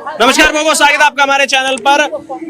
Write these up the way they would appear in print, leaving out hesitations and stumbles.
नमस्कार बहुत बहुत स्वागत है आपका हमारे चैनल पर।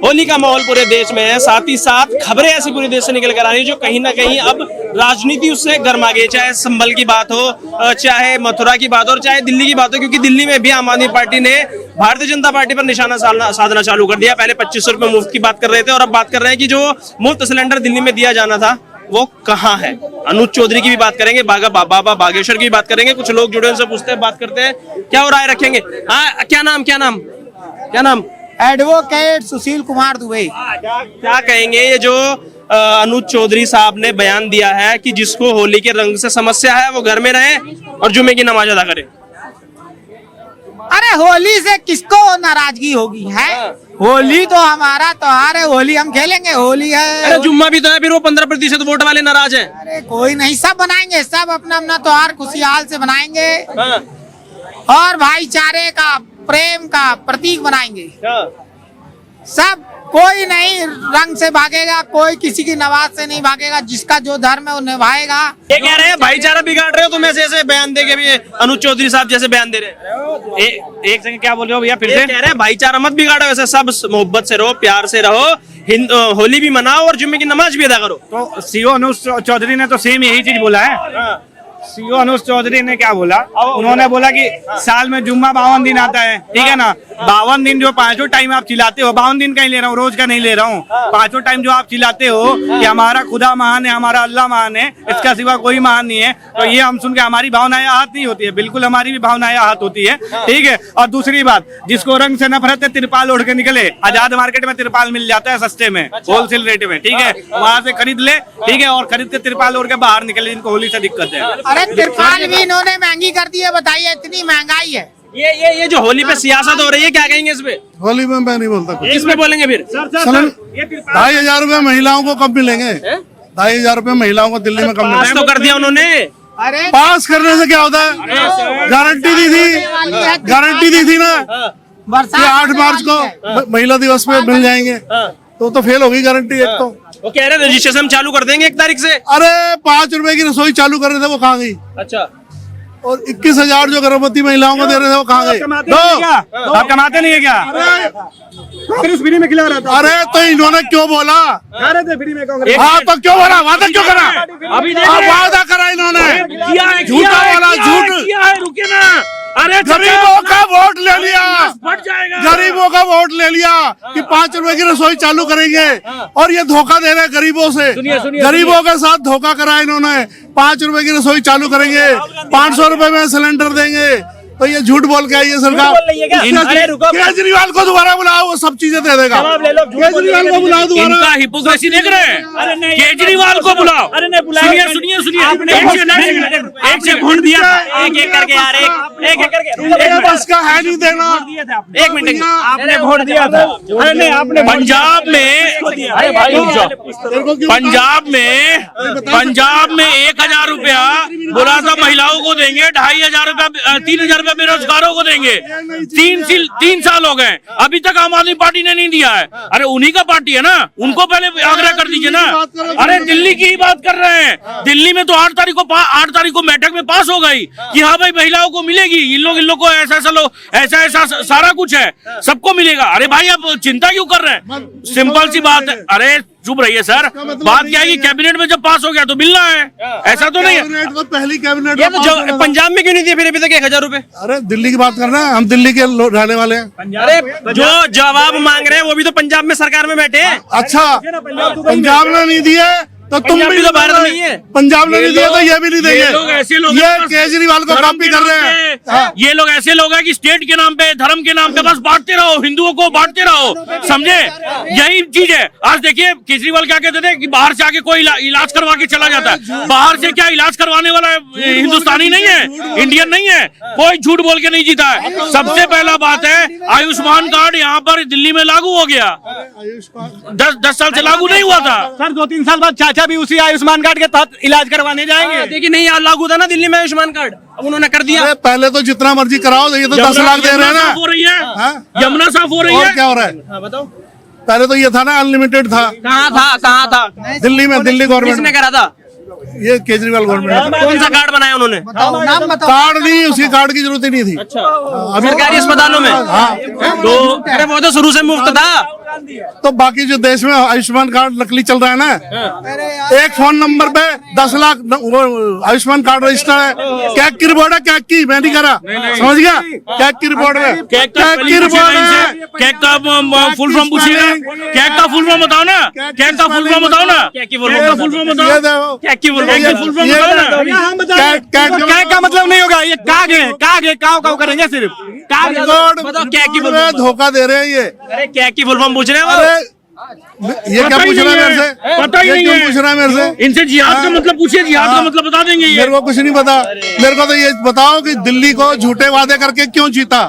होली का माहौल पूरे देश में है, साथ ही साथ खबरें ऐसी पूरे देश से निकल कर आ रही है जो कहीं ना कहीं अब राजनीति उससे गर्मा गई। चाहे संभल की बात हो, चाहे मथुरा की बात हो और चाहे दिल्ली की बात हो, क्योंकि दिल्ली में भी आम आदमी पार्टी ने भारतीय जनता पार्टी पर निशाना साधना चालू कर दिया। पहले 2500 रुपए मुफ्त की बात कर रहे थे और अब बात कर रहे हैं कि जो मुफ्त सिलेंडर दिल्ली में दिया जाना था वो कहाँ है। अनुज चौधरी की भी बात करेंगे, बाबा बागेश्वर की भी बात करेंगे। कुछ लोग जुड़े उनसे पूछते हैं, बात करते हैं, क्या हो राय रखेंगे। हाँ, क्या नाम? एडवोकेट सुशील कुमार दुबे। क्या कहेंगे ये जो अनुज चौधरी साहब ने बयान दिया है कि जिसको होली के रंग से समस्या है वो घर में रहे और जुमे की नमाज अदा करे। अरे होली से किसको नाराजगी होगी है? होली तो हमारा त्योहार है, होली हम खेलेंगे, होली है। अरे जुम्मा भी तो है, फिर वो 15% वोट वाले नाराज हैं। अरे कोई नहीं, सब बनाएंगे, सब अपना अपना त्योहार खुशहाल से बनाएंगे। हाँ। और भाईचारे का, प्रेम का प्रतीक बनाएंगे। हाँ। सब, कोई नहीं रंग से भागेगा, कोई किसी की नवाज से नहीं भागेगा। जिसका जो धर्म है वो निभाएगा। ये कह रहे हैं भाईचारा बिगाड़ रहे हो तुम ऐसे ऐसे बयान दे के भी। अनुज चौधरी साहब जैसे बयान दे रहे हैं। एक सेकंड, क्या बोल रहे हो भैया? फिर से कह रहे हैं भाईचारा मत बिगाड़ो, ऐसे सब मोहब्बत से रहो, प्यार से रहो, होली भी मनाओ और जुम्मे की नमाज भी अदा करो। तो सीओ अनुज चौधरी ने तो सेम यही चीज बोला है। सीओ अनुज चौधरी ने क्या बोला? उन्होंने बोला कि साल में जुम्मा 52 दिन आता है, ठीक है ना। 52 दिन जो पांचों टाइम आप चिल्लाते हो, 52 दिन का ही ले रहा हूँ, रोज का नहीं ले रहा हूँ। पांचों टाइम जो आप चिल्लाते हो कि हमारा खुदा महान है, हमारा अल्लाह महान है, इसका सिवा कोई महान नहीं है, तो ये हम सुन के हमारी भावनाएं आहत नहीं होती है। बिल्कुल हमारी भी भावनाएं आहत होती है, ठीक है। और दूसरी बात, जिसको रंग से नफरत है तिरपाल ओढ़ के निकले। आजाद मार्केट में तिरपाल मिल जाता है सस्ते में, होलसेल रेट में, ठीक है। वहाँ से खरीद ले, ठीक है, और खरीद के तिरपाल ओढ़ के बाहर निकले जिनको होली से दिक्कत है। अरे तिरपाल भी इन्होंने महंगी कर दी है, बताइए, इतनी महंगाई है। ये जो होली पे सियासत हो रही है, क्या कहेंगे इस पे? होली में मैं नहीं बोलता कुछ। इसमें बोलेंगे फिर? 2,500 रुपए महिलाओं को कब मिलेंगे? 2,500 रुपए महिलाओं को दिल्ली में कब पास मिलेंगे? तो कर दिया उन्होंने। अरे पास करने से क्या होता है? गारंटी दी थी ना कि 8 मार्च को महिला दिवस पे मिल जाएंगे, तो फेल होगी गारंटी। एक तो वो कह रहे थे रजिस्ट्रेशन चालू कर देंगे 1 तारीख से। अरे 5 रुपए की रसोई चालू कर रहे थे, वो कहाँ गई? अच्छा। और 21,000 जो गर्भवती महिलाओं को दे रहे थे, वो कहाँ गए? आप कमाते नहीं है क्या? फ्री में खिला रहा था। अरे तो इन्होंने क्यों बोला? फ्री में कांग्रेस। हाँ तो क्यों बोला? वादा क्यों करा? अभी वादा करा इन्होंने, झूठा बोला, झूठ। रुके ना। अरे गरीबों का वोट ले लिया, फट जाएगा। गरीबों का वोट ले लिया कि 5 रुपए की रसोई चालू करेंगे, और ये धोखा दे रहे हैं गरीबों से। गरीबों के साथ धोखा करा इन्होंने। 5 रुपए की रसोई चालू करेंगे, 500 रुपए में सिलेंडर देंगे, तो ये झूठ बोल के आई है सरकार। केजरीवाल को दोबारा बुलाओ, वो सब चीजें दे देगा। केजरीवाल को बुलाओ दोबारा। इनका हिपोक्रेसी देख रहे हैं। केजरीवाल को बुलाओ। अरे नहीं बुलाओ। सुनिए एक से घूंट दिया, एक करके यार, एक करके। बस का है नहीं देना। 1 मिनट, आपने वोट दिया था। अरे नहीं, आपने पंजाब में 1,000 रुपया बोला था महिलाओं को देंगे, 2,500 रुपया, 3,000 रुपया बेरोजगारों को देंगे। 3 साल हो गए, अभी तक आम आदमी पार्टी ने नहीं दिया है। अरे उन्हीं का पार्टी है ना, उनको पहले आग्रह कर दीजिए ना। अरे दिल्ली की ही बात कर रहे हैं। दिल्ली में तो 8 तारीख को बैठक में पास हो गई कि हाँ भाई महिलाओं को मिलेगी। इन लोग को ऐसा सारा कुछ है, सबको मिलेगा। अरे भाई आप चिंता क्यों कर रहे हैं? सिंपल सी बात है। अरे चुप रहिए सर, बात क्या है कि कैबिनेट में जब पास हो गया तो मिलना है, ऐसा तो नहीं है। तो पहली कैबिनेट ये तो पंजाब में क्यों नहीं दिए फिर अभी तक 1,000 रुपए? अरे दिल्ली की बात कर रहे हैं हम, दिल्ली के रहने वाले हैं। अरे जो जवाब मांग रहे हैं वो भी तो पंजाब में सरकार में बैठे हैं। अच्छा, पंजाब ने नहीं दिए तो तुम भी तो भारत में ही है। पंजाब ने नहीं दिया तो ये भी नहीं देंगे। ये लोग ऐसे लोग ये केजरीवाल को कॉपी कर रहे हैं। ये लोग ऐसे लोग हैं कि स्टेट के नाम पे, धर्म के नाम पे बस बांटते रहो, हिंदुओं को बांटते रहो, समझे? यही चीज है। आज देखिए केजरीवाल क्या कहते थे कि बाहर से आके कोई इलाज करवा के चला जाता है। बाहर से क्या इलाज करवाने वाला हिंदुस्तानी नहीं है, इंडियन नहीं है, कोई झूठ बोल के नहीं जीता है। सबसे पहला बात है आयुष्मान कार्ड यहाँ पर दिल्ली में लागू हो गया, 10 साल से लागू नहीं हुआ था। सर 2-3 साल बाद चाचा भी उसी आयुष्मान कार्ड के तहत इलाज करवाने जाएंगे। देखिए नहीं लागू था ना दिल्ली में आयुष्मान कार्ड, अब उन्होंने कर दिया। पहले तो जितना मर्जी कराओ, ये तो 10 लाख दे रहे हैं ना। हो रही है यमुना साफ हो रही है। और क्या हो रहा है? बताओ। पहले तो ये था ना, अनलिमिटेड था। कहाँ था? दिल्ली में, दिल्ली गवर्नमेंट किसने करा था? ये केजरीवाल गवर्नमेंट ने। कौन सा कार्ड बनाया उन्होंने? बताओ नाम बताओ। कार्ड नहीं, उसकी कार्ड की जरूरत ही नहीं थी। अभी सरकारी अस्पतालों में? तो अरे वो तो शुरू से मुफ्त था। तो बाकी जो देश में आयुष्मान कार्ड नकली चल रहा है ना, एक फोन नंबर पे 10 लाख वो आयुष्मान कार्ड रजिस्टर है। कैक की रिपोर्ट है, कैक की, मैं नहीं करा, समझ गया? कैक की रिपोर्ट है, कैक की रिपोर्ट है। कैक का फुल फॉर्म पूछिएगा। कैक का फुल फॉर्म बताओ ना, कैक का फुल फॉर्म बताओ ना, कैक की फुल फॉर्म ये बताओ, देखो, कैक की फुल कैक की फुल फॉर्म बताओ ना। कैक का मतलब नहीं होगा, ये काग है, काव काव करेंगे सिर्फ। काग बताओ कैक की फुल फॉर्म। धोखा दे रहे हैं ये। अरे कैक की फुल फॉर्म पूछ रहे हैं वो। अरे ये क्या पूछ रहा है मेरे से? पता ही ये नहीं क्यों है। पूछ रहा है मेरे से? इनसे जिहाद का मतलब पूछिए, जिहाद का मतलब बता देंगे ये। मेरे को कुछ नहीं पता। मेरे को तो ये बताओ कि दिल्ली को झूठे वादे करके क्यों जीता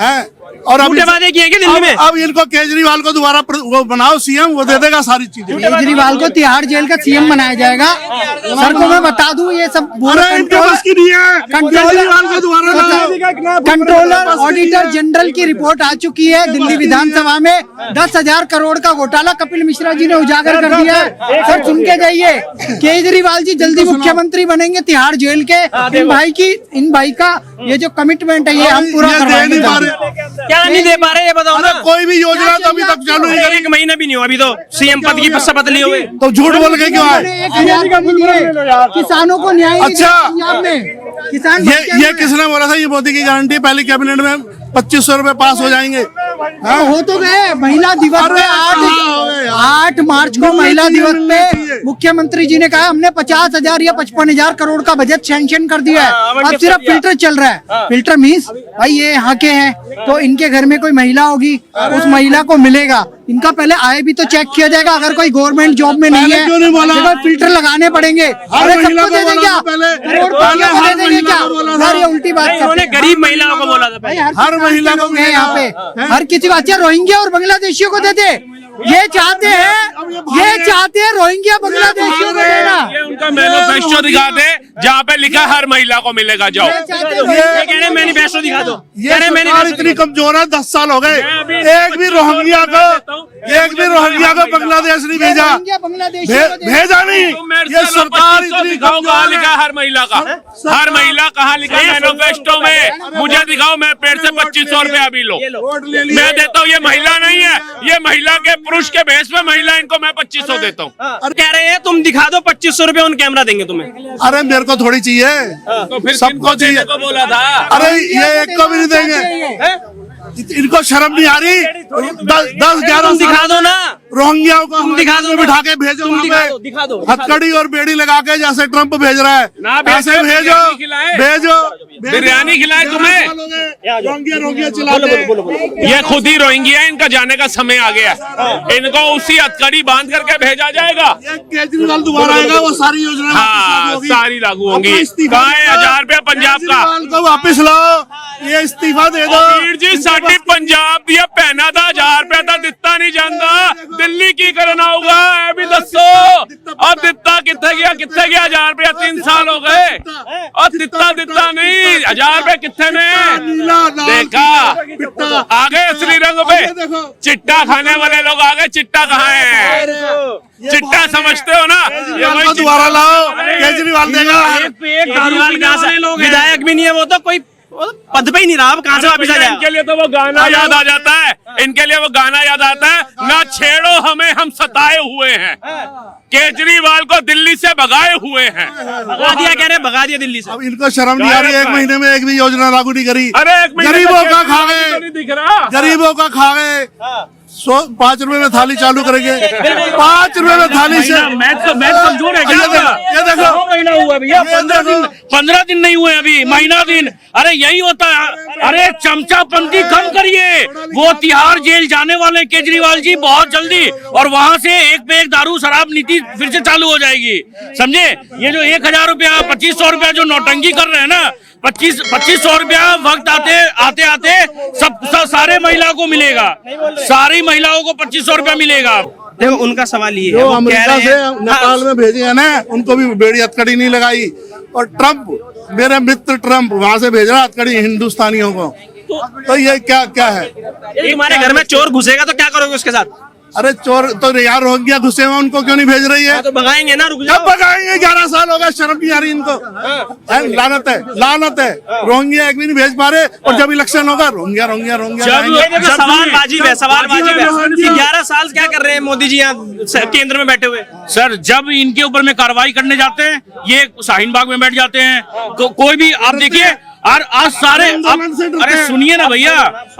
है? और अब झूठे वादे किए क्या दिल्ली में? अब इनको केजरीवाल को दोबारा वो बनाओ सीएम, वो दे देगा सारी चीजें। केजरीवाल को तिहाड़ जेल का सीएम बनाया जाएगा। सर को मैं बता दूं, ये सब अरे इनके बस की नहीं है। केजरीवाल को दोबारा लाओ। कंट्रोलर ऑडिटर जनरल की रिपोर्ट आ चुकी है दिल्ली विधानसभा में। 10,000 करोड़ का घोटाला कपिल मिश्रा जी ने उजागर कर दिया है। सर सुन के जाइए, केजरीवाल जी जल्दी मुख्यमंत्री बनेंगे तिहाड़ जेल के। इन भाई का ये जो कमिटमेंट है ये हम पूरा ये दे करवाएंगे। नहीं पा रहे। क्या नहीं दे पा रहे ये बताओ ना। अरे कोई भी योजना तो अभी तक चालू नहीं करी। एक महीना भी नहीं हुआ अभी तो सीएम पद की शपथ ली हुई। तो झूठ बोल के क्यों आए? 1,000 का मिलिए, किसानों को न्याय नहीं अच्छा। दिया पंजाब में। किसान ये किसने बोला था? ये मोदी की गारंटी पहली कैबिनेट में 2500 रुपए पास हो जाएंगे। हो तो गए। महिला दिवस पे 8 मार्च को महिला दिवस पे मुख्यमंत्री जी ने कहा हमने 50,000 या 55,000 करोड़ का बजट सैंक्शन कर दिया है। अब सिर्फ फिल्टर चल रहा है। फिल्टर मीन्स भाई ये यहाँ के हैं तो इनके घर में कोई महिला होगी, उस महिला को मिलेगा। इनका पहले आय भी तो चेक किया जाएगा। अगर कोई गवर्नमेंट जॉब में नहीं है क्यों नहीं बोला? तो फिल्टर लगाने पड़ेंगे। अरे महिला सबको दे को देंगे क्या? बोला था पहले। करोड़पतियों को हर दे देंगे महिला को बोला क्या? था। सर ये उल्टी बात करते उन्होंने हैं। गरीब महिलाओं को बोला था भाई पहले। हर महिला को लोग हैं यहाँ पे, हर किसी को। अच्छा रोहिंग्या और बांग्लादेशियों को देते, ये चाहते हैं रोहिंग्या बांग्लादेशियों को देना। ये उनका मैनिफेस्टो दिखा दे जहाँ पे लिखा हर महिला को मिलेगा। जाओ, ये चाहते हैं ये कह रहे मैनिफेस्टो दिखा दो। ये सरकार इतनी कमजोर है, 10 साल हो गए, एक भी रोहिंग्या को बांग्लादेश नहीं भेजा। रोहिंग्या बांग्लादेशियों को देना। भेजा नहीं। ये सरकार इतनी दिखाओ कहाँ कमजोर लिखा है। हर महिला का, हर महिला कहाँ लिखा मैनिफेस्टो में? मुझे दिखाओ, मैं पेड़ से 2500 रुपए अभी लो, मैं देता हूँ। ये महिला नहीं है, ये महिला के पुरुष के भेष में महिला, इनको मैं 2500 देता हूँ। कह रहे हैं तुम दिखा दो 2500 रुपए उन कैमरा देंगे तुम्हें। अरे मेरे को थोड़ी चाहिए, तो फिर सबको किनको देने चाहिए। को बोला था? अरे ये एक को भी नहीं देंगे। इनको शर्म नहीं आ रही? 10-11 तुम दिखा दो ना। रोहिंग्याओं को तुम दिखा दो, बिठा के भेजो। तुम वहाँ दिखा पे दो, दिखा दो। हथकड़ी और बेड़ी लगा के जैसे ट्रम्प भेज रहा है, ना भेजो, ऐसे भेजो बिरयानी खिलाए। भेजो। बिरयानी खिलाए तुम्हें। रोहिंग्या चिल्लाते। ये खुद ही रोहिंग्या, इनका जाने का समय आ गया। इनको उसी हथकड़ी बांध करके भेजा जाएगा। ये केजरीवाल दोबारा आएगा, वो सारी योजना हाँ, सारी लागू होंगी। कहाँ है 1000 रुपया पंजाब का? केजरीवाल को वापिस लाओ, ये इस्तीफा दे दो। वीर जी साडी पंजाब दिया पहना था 1000 रुपया था, दिता नहीं जाता। दिल्ली की करना होगा ये भी दसो। अब दिता कितने गया 1000 रुपया? 3 साल हो गए और दिता नहीं। 1000 रुपया कितने ने देखा? आ गए असली रंग पे। चिट्टा खाने वाले लोग आ गए। चिट्टा कहाँ है? चिट्टा समझते हो ना? ये वही चिट्टा। दोबारा लाओ, केजरीवाल देगा। केजरीवाल कहाँ से विधायक भी नहीं है, वो तो कोई पद पे ही नहीं रहा। अब कहाँ से वापिस आ जाएगा? इनके लिए तो वो गाना याद आ जाता है। इनके लिए वो गाना याद आता है, ना छेड़ो हमें हम सताए हुए हैं। केजरीवाल को दिल्ली से भगाए हुए हैं। भगा दिया, कह रहे भगा दिया दिल्ली से। अब इनको शर्म नहीं आ रही? एक महीने में एक भी योजना लागू नहीं करी। अरे एक महीने गरीबों में का छह खा महीने गए, तो नहीं दिख रहा। गरीबों का खा गए। 5 रुपए में थाली चालू करेंगे। 5 रुपए में थाली से। मैच कमजोर है क्या? ये देखो, महीना हुआ भैया, 15 दिन नहीं हुए अभी, महीना दिन। अरे यही होता है। अरे चमचापंती कम करिए। वो तिहाड़ जेल जाने वाले केजरीवाल जी बहुत जल्दी, और वहां से एक पे एक दारू शराब नीति फिर से चालू हो जाएगी। समझे? ये जो 1000 रुपया 2500 रुपया जो नौटंकी कर रहे हैं ना, 2500 रुपया वक्त आते सब सारे महिलाओं को मिलेगा। सारी महिलाओं को 2500 रुपया मिलेगा। देखो उनका सवाल ये है, जो वो कह अमेरिका रहे से हैं नेपाल में भेजे हैं ना, उनको भी बेड़ी हथकड़ी नहीं लगाई। और ट्रम्प, मेरे मित्र ट्रम्प वहां से भेज रहा हथकड़ी हिंदुस्तानियों को। तो ये क्या है? तुम्हारे घर में चोर घुसेगा तो क्या करोगे उसके साथ? अरे चोर तो यार रोहिंग्या घुसे हुए उनको क्यों नहीं भेज रही है? तो भगाएंगे ना, रुक कब जाओ। भगाएंगे? 11 साल हो गए, शर्म नहीं आ रही इनको। लानत है, लानत है। रोहिंग्या एक भी नहीं भेज पा रहे, और जब इलेक्शन होगा रोहिंग्या रोहिंग्या रोहिंग्या जाएंगे। सवाल वाजिब है, सवाल वाजिब है। 11 साल क्या कर रहे हैं मोदी जी यहाँ केंद्र में बैठे हुए? सर जब इनके ऊपर में कार्रवाई करने जाते हैं ये शाहीन बाग में बैठ जाते हैं। कोई भी आप देखिए, और आज सारे आंदोलन से डरते अरे हैं। सुनिए ना भैया,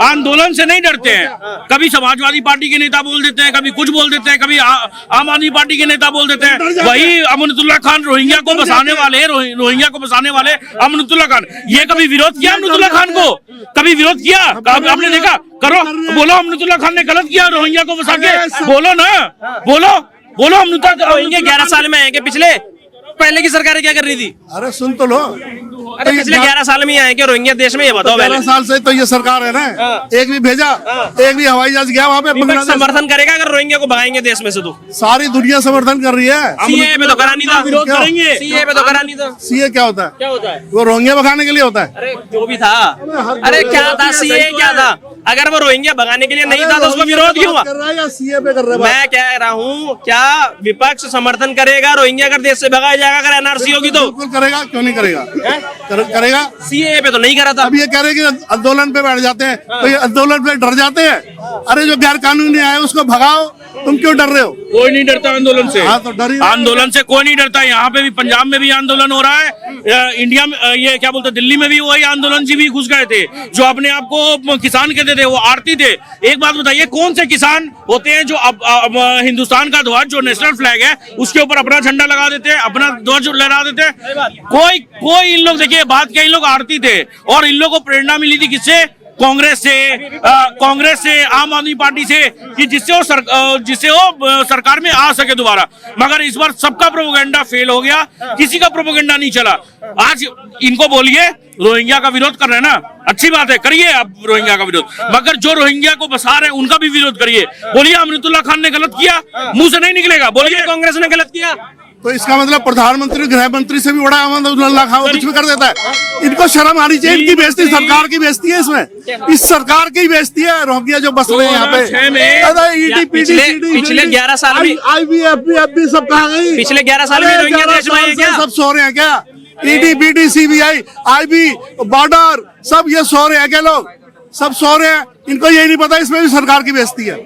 आंदोलन से नहीं डरते हैं। कभी समाजवादी पार्टी के नेता बोल देते हैं, कभी कुछ बोल देते हैं, कभी आम आदमी पार्टी के नेता बोल देते हैं। वही अमनतुल्लाह खान रोहिंग्या को बसाने वाले, रोहिंग्या को बसाने वाले अमनतुल्लाह खान, ये कभी विरोध किया अमनतुल्लाह खान को? कभी विरोध किया? आपने देखा? करो, बोलो अमनतुल्लाह खान ने गलत किया रोहिंग्या को बसा के, बोलो ना, बोलो बोलो अमनतुल्लाह। रोहिंग्या 11 साल में आए कि पिछले पहले की सरकारें क्या कर रही थी? अरे सुन तो लो, अरे पिछले 11 साल में ही आए कि रोहिंग्या देश में, ये बताओ 11 पहले। साल से तो ये सरकार है ना, एक भी भेजा, एक भी हवाई जहाज गया वहाँ पे? विपक्ष बांग्लादेश समर्थन करेगा अगर रोहिंग्या को भगाएंगे देश में से? तो सारी दुनिया समर्थन कर रही है। सीए पे तो करा नहीं था, विरोध करेंगे। सीए पे तो करा नहीं था। सीए क्या होता है? क्या होता है? वो रोहिंग्या भगाने के लिए होता है। अरे जो भी था, अरे क्या था सीए, क्या था? अगर वो रोहिंग्या भगाने के लिए नहीं था तो उसको विरोध क्यों हुआ? कर रहा है या सीए पे कर रहा है? मैं कह रहा हूँ, क्या विपक्ष समर्थन करेगा रोहिंग्या अगर देश से भगाया जाएगा अगर एनआरसी होगी तो? बिल्कुल करेगा, क्यों नहीं करेगा? करेगा। सीए पे तो नहीं करा था। अब ये कह रहे हैं कि आंदोलन पे बैठ जाते हैं, तो ये आंदोलन पे डर जाते हैं। अरे जो गैर कानूनी है उसको भगाओ, तुम क्यों डर रहे हो? कोई नहीं डरता आंदोलन से। हाँ, तो डर ही- आंदोलन से कोई नहीं डरता। यहाँ पे भी, पंजाब में भी आंदोलन हो रहा है, इंडिया में ये क्या बोलते हैं, दिल्ली में भी वही आंदोलन जी भी घुस गए थे। जो अपने आप को किसान कहते थे वो आरती थे। एक बात बताइए, कौन से किसान होते हैं जो अब हिंदुस्तान का ध्वज जो नेशनल फ्लैग है उसके ऊपर अपना झंडा लगा देते हैं, अपना ध्वज लहरा देते हैं? कोई इन लोग, देखिए बात क्या, इन लोग आरती थे और इन लोगों को प्रेरणा मिली थी किससे? कांग्रेस से, आम आदमी पार्टी से, कि जिससे वो सरकार में आ सके दोबारा। मगर इस बार सबका प्रोपेगेंडा फेल हो गया, किसी का प्रोपेगेंडा नहीं चला। आज इनको बोलिए रोहिंग्या का विरोध कर रहे हैं ना, अच्छी बात है, करिए आप रोहिंग्या का विरोध, मगर जो रोहिंग्या को बसा रहे हैं उनका भी विरोध करिए। बोलिए अमनतुल्लाह खान ने गलत किया, मुंह से नहीं निकलेगा, बोलिए कांग्रेस ने गलत किया। तो इसका मतलब प्रधानमंत्री, गृह मंत्री से भी बड़ा अमनतुल्लाह खान कुछ भी कर देता है। इनको शर्म आनी चाहिए। इनकी बेइज्जती सरकार की बेइज्जती है, इसमें इस सरकार की बेइज्जती है। रोहिंग्या जो बस रहे हैं यहाँ पे, पिछले 11 साल में IB सब कहा गई। पिछले 11 साल में रोहिंग्या देश में आए क्या? सब सो रहे हैं क्या? ED, BD, CBI, IB, border, सब ये सो रहे हैं क्या? लोग सब सो रहे हैं, इनको यही नहीं पता इसमें भी सरकार की बेइज्जती है,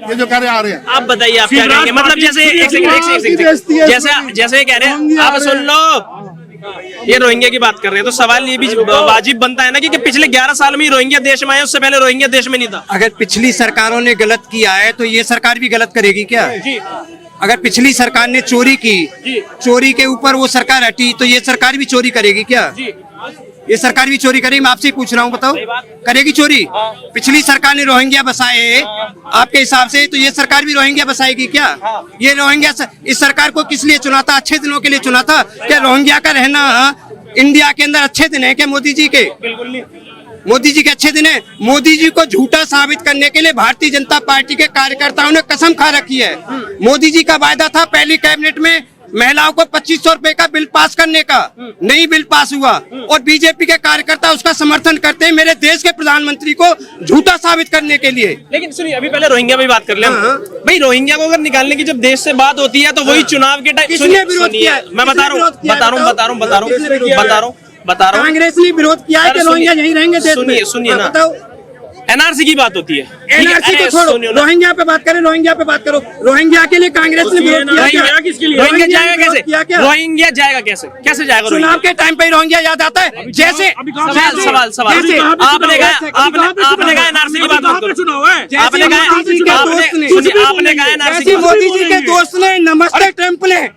ये जो कह रहे आ रहे हैं। आप बताइए, आप क्या कहेंगे? मतलब जैसे एक सेकंड, जैसे कह रहे हैं, आप सुन लो, ये रोहिंग्या की बात कर रहे हैं तो सवाल ये भी वाजिब बनता है ना कि पिछले 11 साल में ही रोहिंग्या देश में आए, उससे पहले रोहिंग्या देश में नहीं था। अगर पिछली सरकारों ने गलत किया है तो ये सरकार भी गलत करेगी क्या? अगर पिछली सरकार ने चोरी की, चोरी के ऊपर वो सरकार हटी तो ये सरकार भी चोरी करेगी क्या? ये सरकार भी चोरी करेगी? मैं आपसे ही पूछ रहा हूँ, बताओ, करेगी चोरी? पिछली सरकार ने रोहिंग्या बसाए आपके हिसाब से, तो ये सरकार भी रोहिंग्या बसाएगी क्या? ये रोहिंग्या इस सरकार को किस लिए चुना था? अच्छे दिनों के लिए चुना था क्या? रोहिंग्या का रहना इंडिया के अंदर अच्छे दिन है क्या मोदी जी के? बिल्कुल नहीं। मोदी जी के अच्छे दिन है? मोदी जी को झूठा साबित करने के लिए भारतीय जनता पार्टी के कार्यकर्ताओं ने कसम खा रखी है। मोदी जी का वायदा था पहली कैबिनेट में महिलाओं को 2500 रुपए का बिल पास करने का, नहीं बिल पास हुआ, और बीजेपी के कार्यकर्ता उसका समर्थन करते हैं मेरे देश के प्रधानमंत्री को झूठा साबित करने के लिए। लेकिन सुनिए, अभी पहले रोहिंग्या पे बात कर ले। भाई रोहिंग्या को अगर निकालने की जब देश से बात होती है तो वही चुनाव के टाइम किसने विरोध किया है? मैं बता रहा हूँ, कांग्रेस ने विरोध किया है कि रोहिंग्या यहीं रहेंगे देश में? सुनिए ना, बताओ। एनआरसी की बात होती है, एनआरसी को छोड़ो, रोहिंग्या पे बात करें, रोहिंग्या पे बात करो। रोहिंग्या के लिए कांग्रेस ने विरोध किया क्या? रोहिंग्या जाएगा कैसे? रोहिंग्या जाएगा कैसे? कैसे जाएगा? चुनाव के टाइम पे रोहिंग्या याद आता है? जैसे सवाल आपने कहा एनआरसी की बात करो, आपने कहा एनआरसी, मोदी जी के दोस्त ने नमस्ते ट्रंप ने,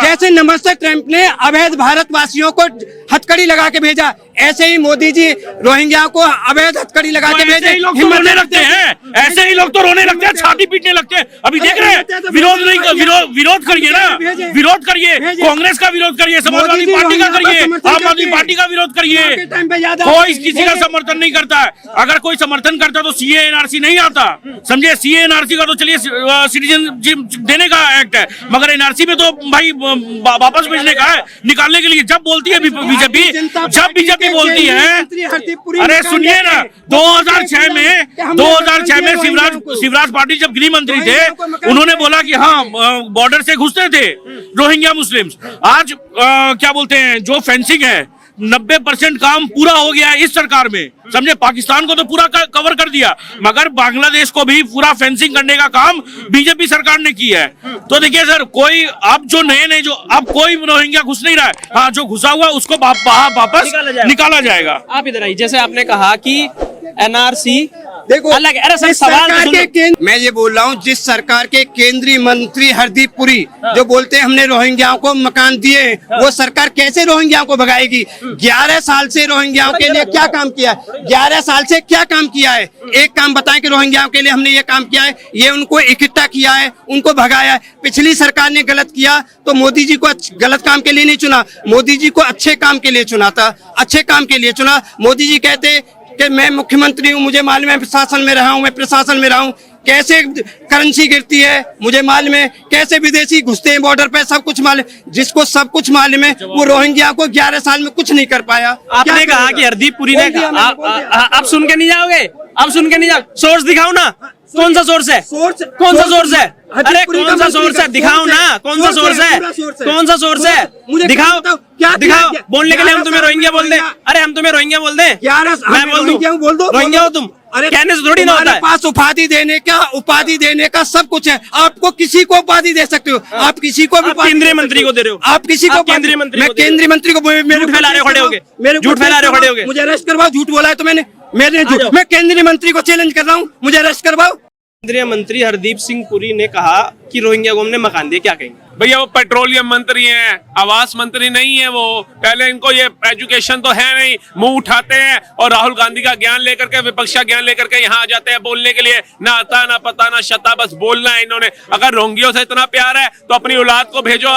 जैसे नमस्ते ट्रंप ने अवैध भारतवासियों को हथकड़ी लगा के भेजा, ऐसे ही मोदी जी रोहिंग्या को अवैध हथकड़ी लगा के भेजे। लोग तो रोने लगते हैं, ऐसे ही लोग तो रोने लगते हैं, छाती पीटने लगते हैं। अभी देख रहे हैं, विरोध करिए ना, विरोध करिए, कांग्रेस का विरोध करिए, समाजवादी पार्टी का करिए, आम आदमी पार्टी का विरोध करिए। कोई किसी का समर्थन नहीं करता है। अगर कोई समर्थन करता तो CA NRC नहीं आता, समझे? CA NRC का तो चलिए सिटीजनशिप देने का एक्ट है, मगर NRC में तो भाई वापस भेजने का है, निकालने के लिए। जब बोलती है बीजेपी, जब बोलती है, अरे सुनिए ना, 2006 में पहले शिवराज पाटिल जब गृह मंत्री थे, उन्होंने बोला कि हाँ बॉर्डर से घुसते थे रोहिंग्या मुस्लिम्स। आज क्या बोलते हैं, जो फेंसिंग है 90% काम पूरा हो गया है इस सरकार में, समझे। पाकिस्तान को तो पूरा कवर कर दिया, मगर बांग्लादेश को भी पूरा फेंसिंग करने का काम बीजेपी सरकार ने किया है। तो देखिए सर, कोई अब जो नए जो अब कोई रोहिंग्या घुस नहीं रहा है, हाँ जो घुसा हुआ उसको वापस निकाला जाएगा। आप इधर आइए, जैसे आपने कहा कि एनआरसी देखो अलग, अरे सर सवाल मैं ये बोल रहा हूँ, जिस सरकार के केंद्रीय मंत्री हरदीप पुरी जो बोलते हैं हमने रोहिंग्याओं को मकान दिए, वो सरकार कैसे रोहिंग्याओं को भगाएगी? 11 साल से रोहिंग्याओं के लिए क्या काम किया है? 11 साल से क्या काम किया है? एक काम बताएं कि रोहिंग्याओं के लिए हमने ये काम किया है, ये उनको इकट्ठा किया है, उनको भगाया है। पिछली सरकार ने गलत किया तो मोदी जी को गलत काम के लिए नहीं चुना, मोदी जी को अच्छे काम के लिए चुना था, अच्छे काम के लिए चुना। मोदी जी कहते कि मैं मुख्यमंत्री हूँ, मुझे मालूम है प्रशासन में रहा हूँ, मैं प्रशासन में रहा हूँ, कैसे करेंसी गिरती है मुझे मालूम है, कैसे विदेशी घुसते हैं बॉर्डर पे, सब कुछ मालूम। जिसको सब कुछ मालूम है वो रोहिंग्या को 11 साल में कुछ नहीं कर पाया। आपने कहा कि हरदीप पुरी ने कहा, आप सुन के नहीं जाओगे, आप सुन के नहीं जाओ, सोर्स दिखाओ ना, कौन सा सोर्स है? कौन सा सोर्स है? अरे कौन सा सोर्स है? दिखाओ ना, कौन सा सोर्स है? कौन सा सोर्स है? दिखाओ, दिखाओ। बोलने के लिए हम तुम्हें रोहिंग्या बोल दें? अरे हम तुम्हें रोहिंग्या बोल दें? मैं बोल दूं रोहिंग्या हो तुम? कहने से थोड़ी ना होता है। पास उपाधि देने का सब कुछ है। आपको किसी को उपाधि दे सकते हो, आप किसी को भी केंद्रीय मंत्री को दे रहे हो, आप किसी को केंद्रीय मंत्री, मैं केंद्रीय मंत्री को झूठ फैला रहे खड़े होगे, झूठ फैला रहे खड़े होगे, मुझे अरेस्ट करवाओ। झूठ बोला है तो मैंने झूठ, मैं केंद्रीय मंत्री को चैलेंज कर रहा हूँ, मुझे अरेस्ट करवाओ। केंद्रीय मंत्री हरदीप सिंह पुरी ने कहा कि रोहिंग्या को हमने मकान दिए, क्या कहेंगे? भैया वो पेट्रोलियम मंत्री हैं, आवास मंत्री नहीं है वो। पहले इनको ये एजुकेशन तो है नहीं, मुंह उठाते हैं और राहुल गांधी का ज्ञान लेकर के, विपक्ष का ज्ञान लेकर के यहाँ आ जाते हैं बोलने के लिए। ना आता ना पता ना शता, बस बोलना है इन्होंने। अगर रोहिंग्यों से इतना प्यार है तो अपनी औलाद को भेजो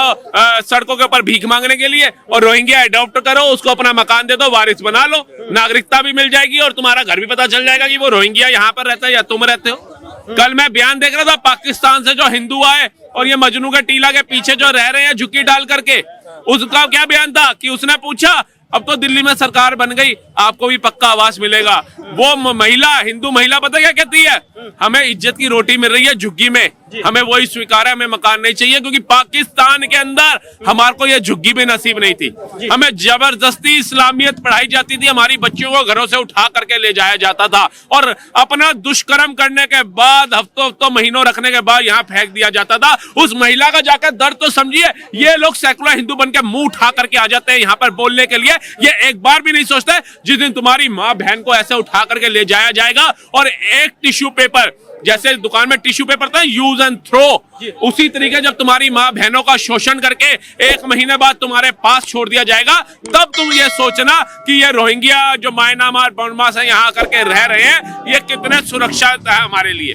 सड़कों के ऊपर भीख मांगने के लिए, और रोहिंग्या अडॉप्ट करो, उसको अपना मकान दे दो, वारिस बना लो, नागरिकता भी मिल जाएगी और तुम्हारा घर भी पता चल जाएगा कि वो रोहिंग्या यहाँ पर रहता है या तुम रहते हो। कल मैं बयान देख रहा था, पाकिस्तान से जो हिंदू आए और ये मजनू के टीला के पीछे जो रह रहे हैं झुक्की डाल करके, उसका क्या बयान था कि उसने पूछा अब तो दिल्ली में सरकार बन गई, आपको भी पक्का आवास मिलेगा। वो महिला, हिंदू महिला पता क्या कहती है? हमें इज्जत की रोटी मिल रही है झुग्गी में, हमें वही स्वीकार है, हमें मकान नहीं चाहिए, क्योंकि पाकिस्तान के अंदर हमारे को ये झुग्गी भी नसीब नहीं थी। हमें जबरदस्ती इस्लामियत पढ़ाई जाती थी, हमारी बच्चियों को घरों से उठा करके ले जाया जाता था, और अपना दुष्कर्म करने के बाद हफ्तों महीनों रखने के बाद यहाँ फेंक दिया जाता था। उस महिला का जाकर दर्द तो समझिए। ये लोग सेकुलर हिंदू बन के मुंह उठा करके आ जाते हैं यहाँ पर बोलने के लिए। ये एक बार भी नहीं सोचते जिस दिन तुम्हारी माँ बहन को ऐसे उठा करके ले जाया जाएगा और एक टिश्यू पेपर, जैसे दुकान में टिश्यू पेपर था यूज एंड थ्रो, उसी तरीके जब तुम्हारी माँ बहनों का शोषण करके 1 महीने बाद तुम्हारे पास छोड़ दिया जाएगा, तब तुम ये सोचना कि ये रोहिंग्या जो म्यांमार बर्मा से यहाँ करके रह रहे हैं, ये कितने सुरक्षित है हमारे लिए।